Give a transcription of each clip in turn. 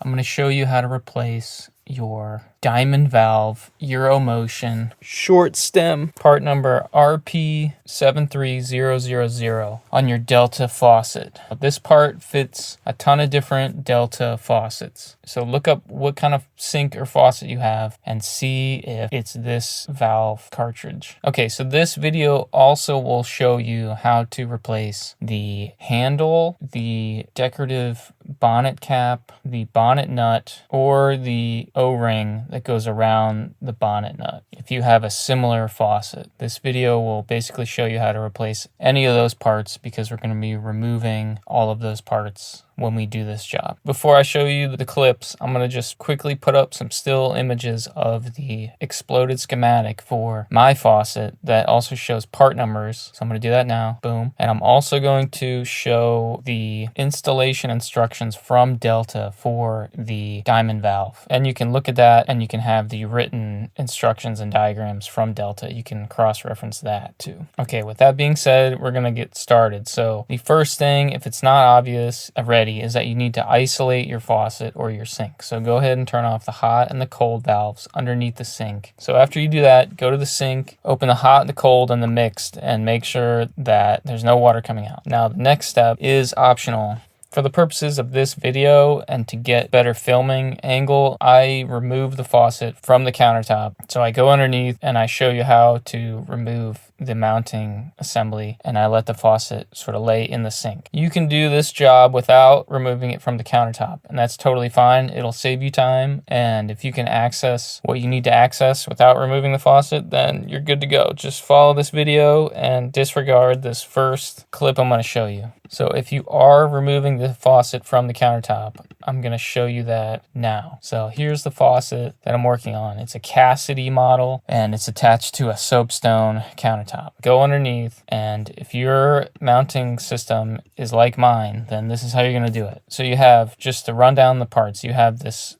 I'm going to show you how to replace your diamond valve Euro motion short stem part number RP73000 on your Delta faucet. This part fits a ton of different Delta faucets. So look up what kind of sink or faucet you have and see if it's this valve cartridge. Okay, so this video also will show you how to replace the handle, the decorative bonnet cap, the bonnet nut, or the O-ring that goes around the bonnet nut. If you have a similar faucet, this video will basically show you how to replace any of those parts because we're going to be removing all of those parts when we do this job. Before I show you the clips, I'm going to just quickly put up some still images of the exploded schematic for my faucet that also shows part numbers. So I'm going to do that now. Boom. And I'm also going to show the installation instructions from Delta for the diamond valve. And you can look at that and you can have the written instructions and diagrams from Delta. You can cross-reference that too. Okay, with that being said, we're going to get started. So the first thing, if it's not obvious already, is that you need to isolate your faucet or your sink. So go ahead and turn off the hot and the cold valves underneath the sink. So after you do that, go to the sink, open the hot, the cold, and the mixed, and make sure that there's no water coming out. Now the next step is optional. For the purposes of this video and to get better filming angle, I remove the faucet from the countertop. So I go underneath and I show you how to remove the mounting assembly, and I let the faucet sort of lay in the sink. You can do this job without removing it from the countertop, and that's totally fine. It'll save you time, and if you can access what you need to access without removing the faucet, then you're good to go. Just follow this video and disregard this first clip I'm going to show you. So if you are removing the faucet from the countertop, I'm going to show you that now. So here's the faucet that I'm working on. It's a Cassidy model, and it's attached to a soapstone countertop. Go underneath, and if your mounting system is like mine, then this is how you're going to do it. So you have, just to run down the parts, you have this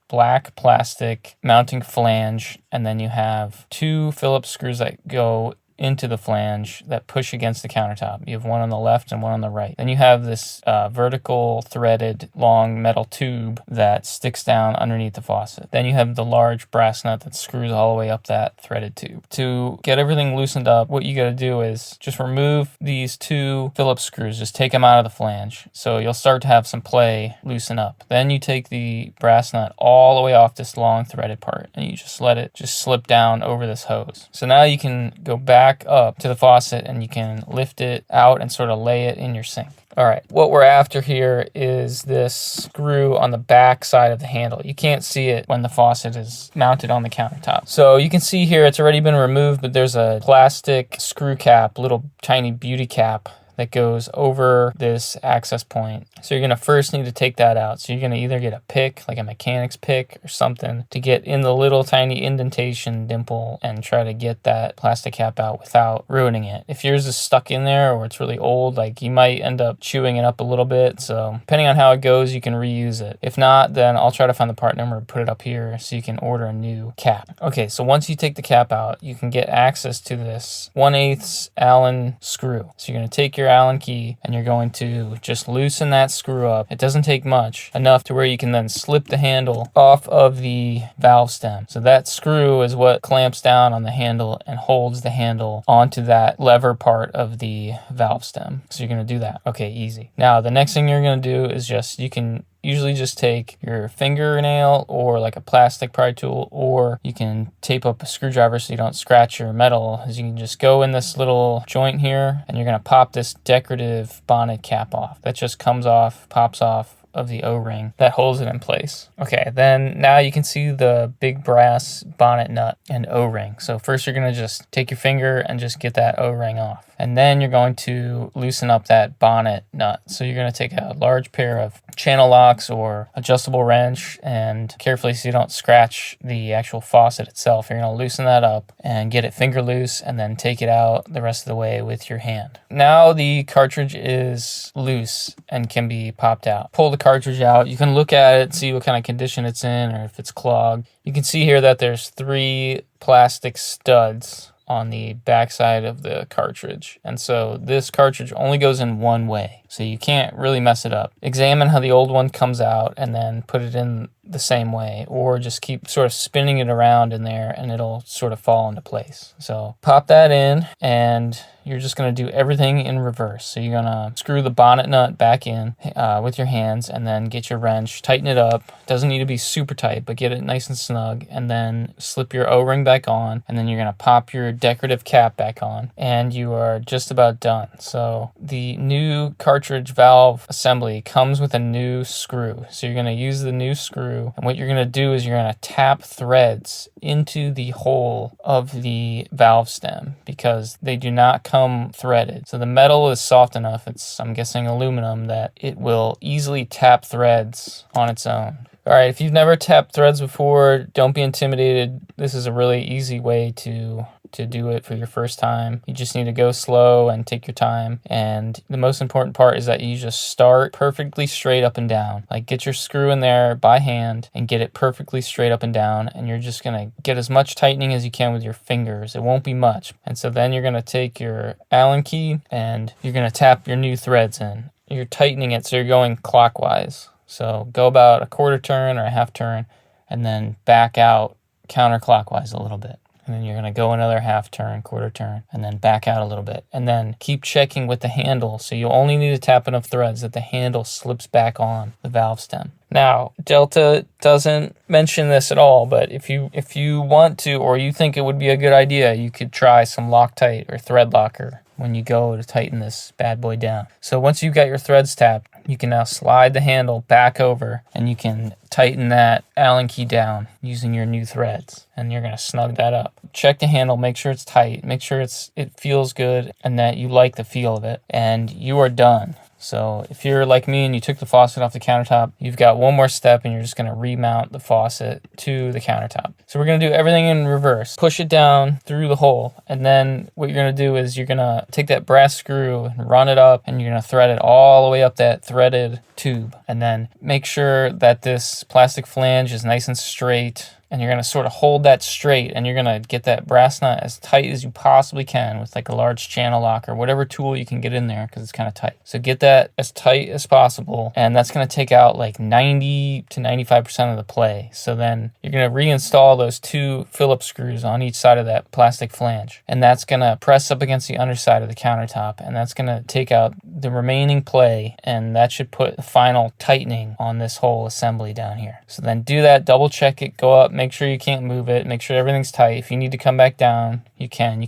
black plastic mounting flange, and then you have two Phillips screws that go into the flange that push against the countertop. You have one on the left and one on the right. Then you have this vertical threaded long metal tube that sticks down underneath the faucet. Then you have the large brass nut that screws all the way up that threaded tube. To get everything loosened up, what you got to do is just remove these two Phillips screws. Just take them out of the flange. So you'll start to have some play loosen up. Then you take the brass nut all the way off this long threaded part and you just let it just slip down over this hose. So now you can go back up to the faucet and you can lift it out and sort of lay it in your sink. All right, what we're after here is this screw on the back side of the handle. You can't see it when the faucet is mounted on the countertop. So you can see here it's already been removed, but there's a plastic screw cap, little tiny beauty cap that goes over this access point. So you're going to first need to take that out. So you're going to either get a pick, like a mechanic's pick or something, to get in the little tiny indentation dimple and try to get that plastic cap out without ruining it. If yours is stuck in there or it's really old, like you might end up chewing it up a little bit. So depending on how it goes, you can reuse it. If not, then I'll try to find the part number and put it up here so you can order a new cap. Okay, so once you take the cap out, you can get access to this 1/8 Allen screw. So you're going to take your Allen key and you're going to just loosen that screw up. It doesn't take much, enough to where you can then slip the handle off of the valve stem. So that screw is what clamps down on the handle and holds the handle onto that lever part of the valve stem. So you're going to do that. Okay, easy. Now the next thing you're going to do is you can usually just take your fingernail or like a plastic pry tool, or you can tape up a screwdriver so you don't scratch your metal. As you can just go in this little joint here and you're going to pop this decorative bonnet cap off. That just comes off, pops off of the O-ring that holds it in place. Okay, then now you can see the big brass bonnet nut and O-ring. So first you're going to just take your finger and just get that O-ring off. And then you're going to loosen up that bonnet nut. So you're going to take a large pair of channel locks or adjustable wrench and carefully, so you don't scratch the actual faucet itself, you're going to loosen that up and get it finger loose and then take it out the rest of the way with your hand. Now the cartridge is loose and can be popped out. Pull the cartridge out. You can look at it, see what kind of condition it's in or if it's clogged. You can see here that there's 3 plastic studs on the backside of the cartridge. And so this cartridge only goes in one way. so you can't really mess it up. Examine how the old one comes out and then put it in the same way, or just keep sort of spinning it around in there and it'll sort of fall into place. So pop that in, and you're just going to do everything in reverse. So you're going to screw the bonnet nut back in with your hands, and then get your wrench, tighten it up. Doesn't need to be super tight, but get it nice and snug, and then slip your O-ring back on, and then you're going to pop your decorative cap back on, and you are just about done. So the new cartridge valve assembly comes with a new screw. So you're going to use the new screw, and what you're going to do is you're going to tap threads into the hole of the valve stem, because they do not come threaded. So the metal is soft enough, it's, I'm guessing, aluminum, that it will easily tap threads on its own. All right, if you've never tapped threads before, don't be intimidated. This is a really easy way to do it for your first time. You just need to go slow and take your time. And the most important part is that you just start perfectly straight up and down. Like, get your screw in there by hand and get it perfectly straight up and down. And you're just gonna get as much tightening as you can with your fingers. It won't be much. And so then you're gonna take your Allen key and you're gonna tap your new threads in. You're tightening it so you're going clockwise. So go about a quarter turn or a half turn, and then back out counterclockwise a little bit. And then you're going to go another half turn, quarter turn, and then back out a little bit. And then keep checking with the handle. So you only need to tap enough threads that the handle slips back on the valve stem. Now, Delta doesn't mention this at all, but if you want to, or you think it would be a good idea, you could try some Loctite or thread locker when you go to tighten this bad boy down. So once you've got your threads tapped, you can now slide the handle back over, and you can tighten that Allen key down using your new threads, and you're going to snug that up. Check the handle, make sure it's tight, make sure it feels good and that you like the feel of it, and you are done. So if you're like me and you took the faucet off the countertop, you've got one more step, and you're just going to remount the faucet to the countertop. So we're going to do everything in reverse. Push it down through the hole, and then what you're going to do is you're going to take that brass screw and run it up, and you're going to thread it all the way up that threaded tube, and then make sure that this plastic flange is nice and straight. And you're going to sort of hold that straight, and you're going to get that brass nut as tight as you possibly can with like a large channel lock or whatever tool you can get in there, because it's kind of tight. So get that as tight as possible, and that's going to take out like 90 to 95% of the play. So then you're going to reinstall those two Phillips screws on each side of that plastic flange, and that's going to press up against the underside of the countertop, and that's going to take out the remaining play, and that should put the final tightening on this whole assembly down here. So then do that, double check it, go up, make sure you can't move it, make sure everything's tight. If you need to come back down, you can,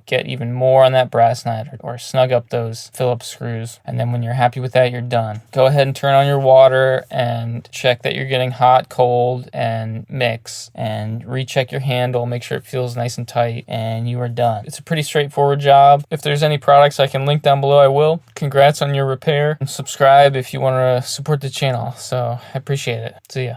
get even more on that brass nut, or snug up those Phillips screws. And then when you're happy with that, you're done. Go ahead and turn on your water and check that you're getting hot, cold, and mix, and recheck your handle, make sure it feels nice and tight, and you are done. It's a pretty straightforward job. If there's any products I can link down below, I will. Congrats on your repair, and subscribe if you want to support the channel. So I appreciate it. See ya.